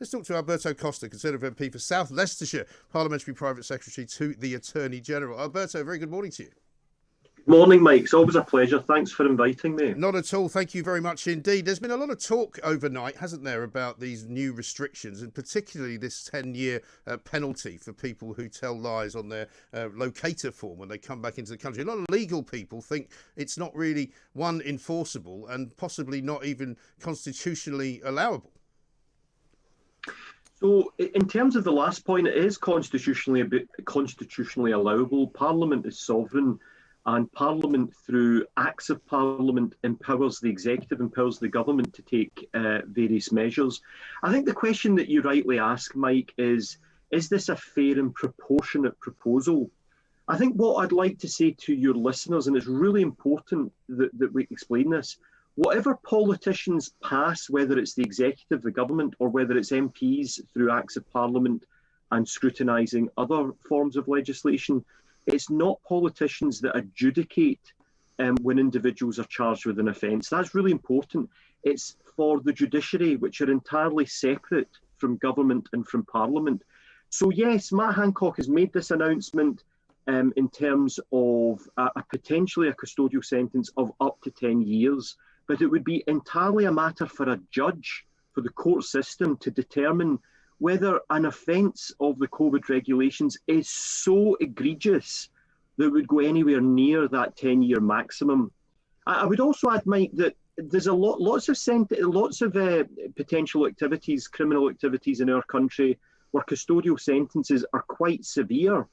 Let's talk to Alberto Costa, Conservative MP for South Leicestershire, Parliamentary Private Secretary to the Attorney General. Alberto, very good morning to you. Morning, Mike. It's always a pleasure. Thanks for inviting me. Not at all. Thank you very much indeed. There's been a lot of talk overnight, hasn't there, about these new restrictions, and particularly this 10-year penalty for people who tell lies on their locator form when they come back into the country. A lot of legal people think it's not really, one, enforceable and possibly not even constitutionally allowable. So, in terms of the last point, it is constitutionally allowable. Parliament is sovereign. And Parliament, through acts of Parliament, empowers the executive, empowers the government to take various measures. I think the question that you rightly ask, Mike, is this a fair and proportionate proposal? I think what I'd like to say to your listeners, and it's really important that we explain this, whatever politicians pass, whether it's the executive, the government, or whether it's MPs through acts of Parliament and scrutinising other forms of legislation, it's not politicians that adjudicate when individuals are charged with an offence. That's really important. It's for the judiciary, which are entirely separate from government and from Parliament. So yes, Matt Hancock has made this announcement in terms of potentially a custodial sentence of up to 10 years, but it would be entirely a matter for a judge, for the court system to determine whether an offence of the COVID regulations is so egregious that it would go anywhere near that 10-year maximum. I would also add, Mike, that there's lots of potential activities, criminal activities in our country where custodial sentences are quite severe,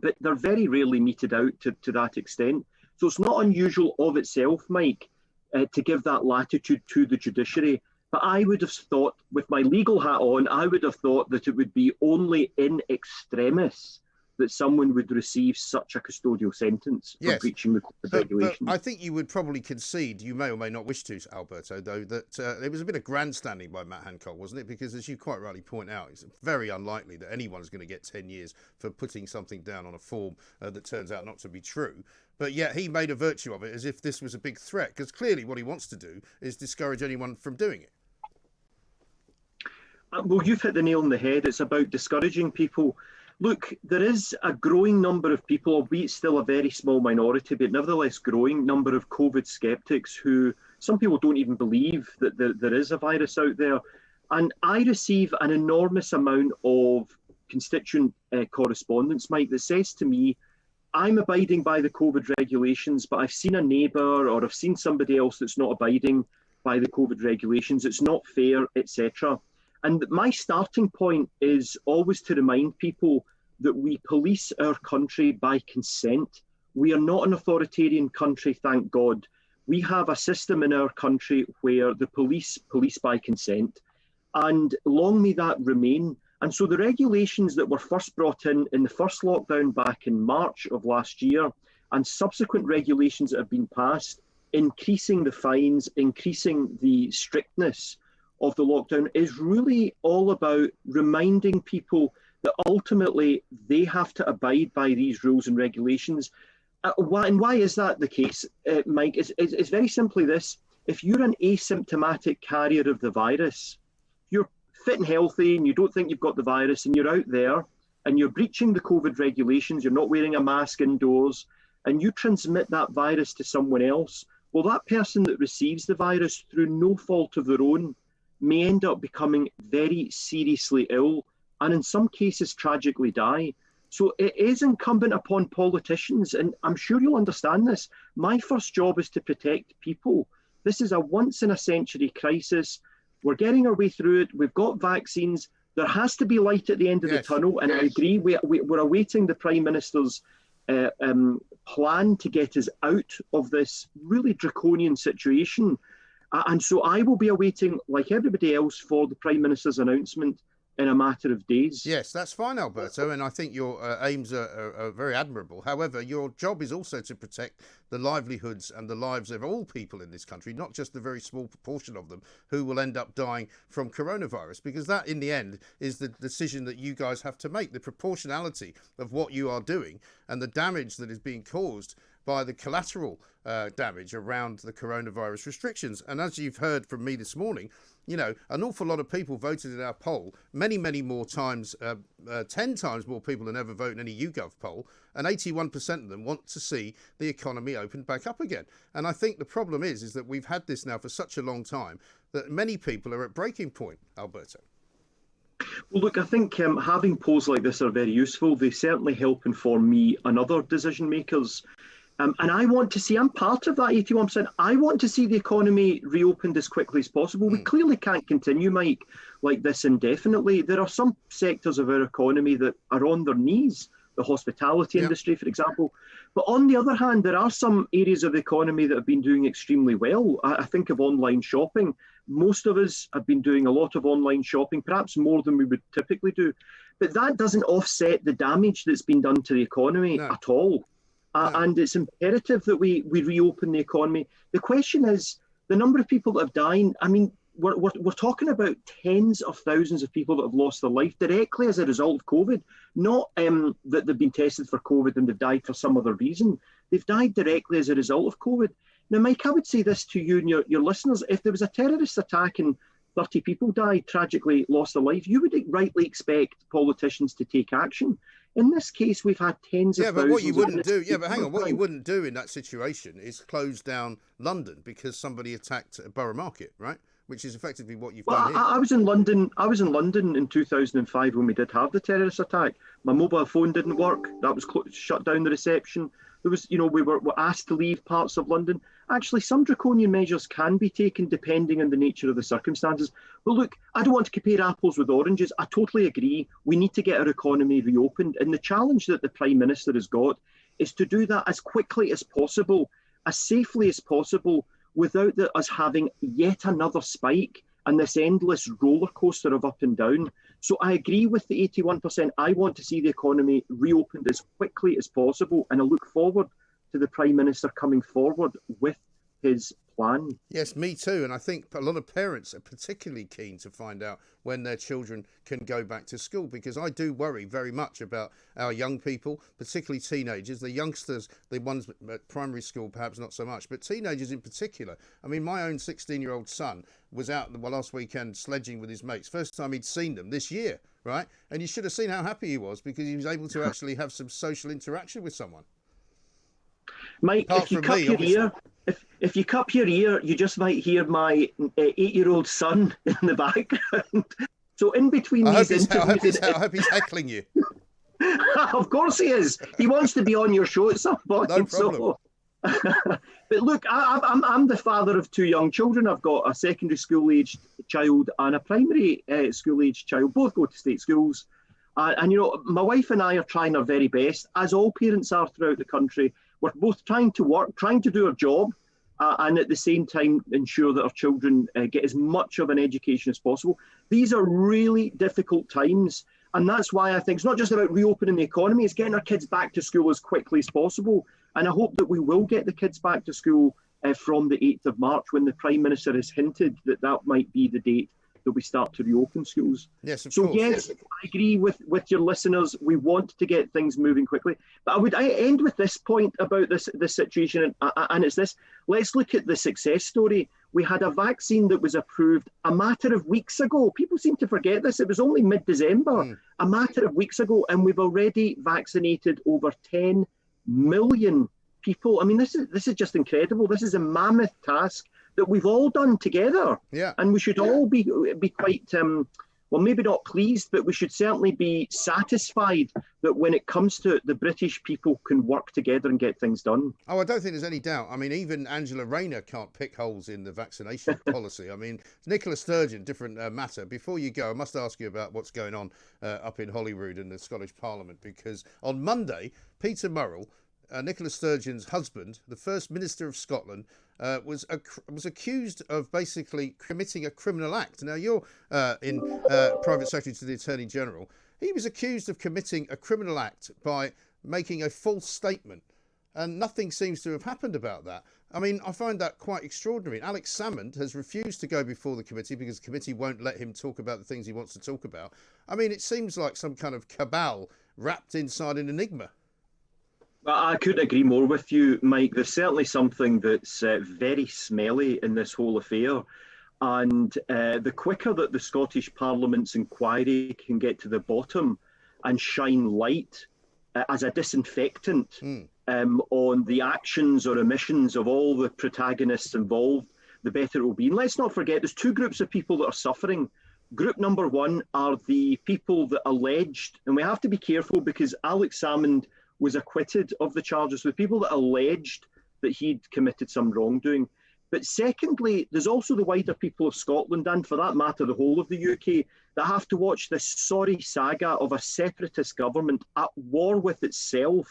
but they're very rarely meted out to that extent. So it's not unusual of itself, Mike, to give that latitude to the judiciary. But I would have thought, with my legal hat on, I would have thought that it would be only in extremis that someone would receive such a custodial sentence for breaching the regulations. But I think you would probably concede, you may or may not wish to, Alberto, though, that it was a bit of grandstanding by Matt Hancock, wasn't it? Because as you quite rightly point out, it's very unlikely that anyone's going to get 10 years for putting something down on a form that turns out not to be true. But yet he made a virtue of it as if this was a big threat, because clearly what he wants to do is discourage anyone from doing it. Well, you've hit the nail on the head. It's about discouraging people. Look, there is a growing number of people, albeit still a very small minority, but nevertheless growing number of COVID skeptics who some people don't even believe that there is a virus out there. And I receive an enormous amount of constituent correspondence, Mike, that says to me, I'm abiding by the COVID regulations, but I've seen a neighbour or I've seen somebody else that's not abiding by the COVID regulations. It's not fair, etc. And my starting point is always to remind people that we police our country by consent. We are not an authoritarian country, thank God. We have a system in our country where the police by consent, and long may that remain. And so the regulations that were first brought in the first lockdown back in March of last year, and subsequent regulations that have been passed, increasing the fines, increasing the strictness of the lockdown, is really all about reminding people that ultimately they have to abide by these rules and regulations. Why is that the case, Mike? It's very simply this. If you're an asymptomatic carrier of the virus, you're fit and healthy and you don't think you've got the virus and you're out there and you're breaching the COVID regulations, you're not wearing a mask indoors, and you transmit that virus to someone else, well, that person that receives the virus through no fault of their own may end up becoming very seriously ill and in some cases tragically die. So it is incumbent upon politicians, and I'm sure you'll understand this. My first job is to protect people. This is a once-in-a-century crisis. We're getting our way through it. We've got vaccines. There has to be light at the end of the tunnel, and I agree. We're awaiting the Prime Minister's plan to get us out of this really draconian situation. And so I will be awaiting, like everybody else, for the Prime Minister's announcement in a matter of days. Yes, that's fine, Alberto, and I think your aims are very admirable. However, your job is also to protect the livelihoods and the lives of all people in this country, not just the very small proportion of them who will end up dying from coronavirus, because that, in the end, is the decision that you guys have to make, the proportionality of what you are doing and the damage that is being caused by the collateral damage around the coronavirus restrictions. And as you've heard from me this morning, an awful lot of people voted in our poll, many, many more times, 10 times more people than ever vote in any YouGov poll, and 81% of them want to see the economy opened back up again. And I think the problem is that we've had this now for such a long time that many people are at breaking point, Alberto. Well, look, I think having polls like this are very useful. They certainly help inform me and other decision makers. And I want to see, I'm part of that 81%. I want to see the economy reopened as quickly as possible. We clearly can't continue, Mike, like this indefinitely. There are some sectors of our economy that are on their knees, the hospitality industry, for example. But on the other hand, there are some areas of the economy that have been doing extremely well. I think of online shopping. Most of us have been doing a lot of online shopping, perhaps more than we would typically do. But that doesn't offset the damage that's been done to the economy at all. And it's imperative that we reopen the economy. The question is, the number of people that have died, I mean, we're talking about tens of thousands of people that have lost their life directly as a result of COVID, not that they've been tested for COVID and they've died for some other reason. They've died directly as a result of COVID. Now, Mike, I would say this to you and your listeners. If there was a terrorist attack and 30 people died, tragically lost their life, you would rightly expect politicians to take action. In this case, we've had tens of thousands. Yeah, but what you wouldn't do, what you wouldn't do in that situation is close down London because somebody attacked Borough Market, right? Which is effectively what you've done here. I was in London. I was in London in 2005 when we did have the terrorist attack. My mobile phone didn't work. That was shut down the reception. There was, we were asked to leave parts of London. Actually, some draconian measures can be taken depending on the nature of the circumstances. But look, I don't want to compare apples with oranges. I totally agree. We need to get our economy reopened. And the challenge that the Prime Minister has got is to do that as quickly as possible, as safely as possible, without us having yet another spike and this endless roller coaster of up and down. So I agree with the 81%. I want to see the economy reopened as quickly as possible, and I look forward to the Prime Minister coming forward with his plan. Yes, me too. And I think a lot of parents are particularly keen to find out when their children can go back to school, because I do worry very much about our young people, particularly teenagers, the youngsters, the ones at primary school, perhaps not so much, but teenagers in particular. I mean, my own 16-year-old son was out last weekend sledging with his mates. First time he'd seen them this year, right? And you should have seen how happy he was because he was able to actually have some social interaction with someone. Mike, if you cup your ear, if you cup your ear, you just might hear my 8-year-old son in the background. So in between these interviews, I hope he's heckling you. Of course he is. He wants to be on your show at some point. No problem. But look, I'm the father of 2 young children. I've got a secondary school-aged child and a primary school-aged child. Both go to state schools. And my wife and I are trying our very best, as all parents are throughout the country. We're both trying to work, trying to do our job, and at the same time ensure that our children get as much of an education as possible. These are really difficult times, and that's why I think it's not just about reopening the economy, it's getting our kids back to school as quickly as possible. And I hope that we will get the kids back to school from the 8th of March, when the Prime Minister has hinted that that might be the date that we start to reopen schools. Yes, of course. Yes, I agree with your listeners. We want to get things moving quickly. But I end with this point about this situation, and it's this. Let's look at the success story. We had a vaccine that was approved a matter of weeks ago. People seem to forget this. It was only mid-December, a matter of weeks ago, and we've already vaccinated over 10 million people. I mean, this is just incredible. This is a mammoth task that we've all done together. Yeah. And we should all be quite, well, maybe not pleased, but we should certainly be satisfied that when it comes to it, the British people can work together and get things done. Oh, I don't think there's any doubt. I mean, even Angela Rayner can't pick holes in the vaccination policy. I mean, Nicola Sturgeon, different matter. Before you go, I must ask you about what's going on up in Holyrood in the Scottish Parliament, because on Monday, Peter Murrell, Nicola Sturgeon's husband, the First Minister of Scotland, was accused of basically committing a criminal act. Now, you're Private Secretary to the Attorney General. He was accused of committing a criminal act by making a false statement, and nothing seems to have happened about that. I mean, I find that quite extraordinary. Alex Salmond has refused to go before the committee because the committee won't let him talk about the things he wants to talk about. I mean, it seems like some kind of cabal wrapped inside an enigma. I couldn't agree more with you, Mike. There's certainly something that's very smelly in this whole affair. And the quicker that the Scottish Parliament's inquiry can get to the bottom and shine light as a disinfectant on the actions or omissions of all the protagonists involved, the better it will be. And let's not forget, there's two groups of people that are suffering. Group number one are the people that alleged, and we have to be careful because Alex Salmond was acquitted of the charges, with people that alleged that he'd committed some wrongdoing. But secondly, there's also the wider people of Scotland, and for that matter, the whole of the UK, that have to watch this sorry saga of a separatist government at war with itself,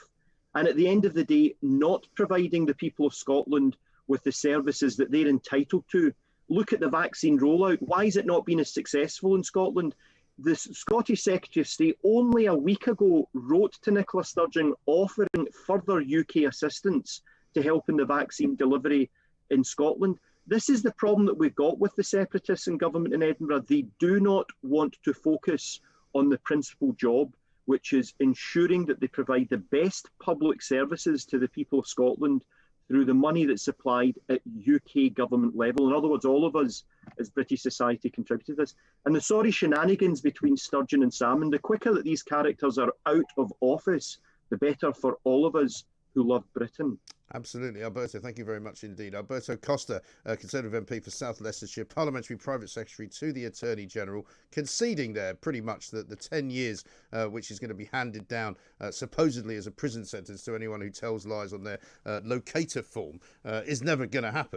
and at the end of the day, not providing the people of Scotland with the services that they're entitled to. Look at the vaccine rollout. Why has it not been as successful in Scotland? The Scottish Secretary of State only a week ago wrote to Nicola Sturgeon offering further UK assistance to help in the vaccine delivery in Scotland. This is the problem that we've got with the separatists in government in Edinburgh. They do not want to focus on the principal job, which is ensuring that they provide the best public services to the people of Scotland through the money that's supplied at UK government level. In other words, all of us as British society contributed this. And the sorry shenanigans between Sturgeon and Salmond, the quicker that these characters are out of office, the better for all of us who love Britain. Absolutely. Alberto, thank you very much indeed. Alberto Costa, Conservative MP for South Leicestershire, Parliamentary Private Secretary to the Attorney General, conceding there pretty much that the 10 years which is going to be handed down supposedly as a prison sentence to anyone who tells lies on their locator form is never going to happen.